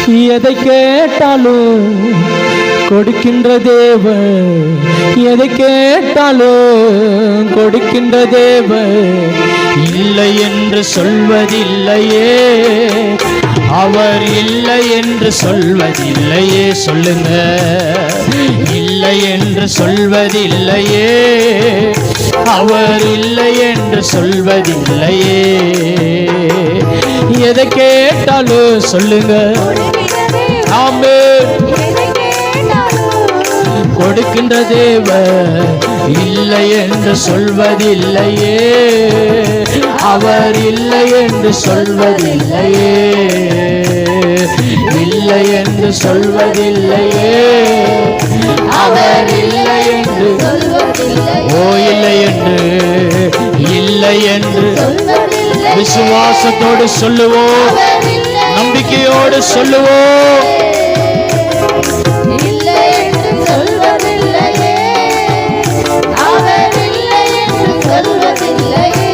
எதை கேட்டாலும் கொடுக்கின்ற தேவன், எதை கேட்டாலும் கொடுக்கின்ற தேவன். இல்லை என்று சொல்வதில்லையே, அவர் இல்லை என்று சொல்வதில்லையே. சொல்லுங்க, இல்லை என்று சொல்வதில்லையே, அவர் இல்லை என்று சொல்வதில்லையே. எதை கேட்டாலும் சொல்லுங்க, ஆமென், கொடுக்கின்ற தேவன். இல்லை என்று சொல்வதில்லையே, அவர் இல்லை என்று சொல்வதில்லையே. இல்லை என்று சொல்வதில்லையே, அவர் இல்லை என்று, ஓ இல்லை என்று, இல்லை என்று விசுவாசத்தோடு சொல்லுவோம், நம்பிக்கையோடு சொல்லுவோம். அவர் இல்லை என்று சொல்வதில்லையே,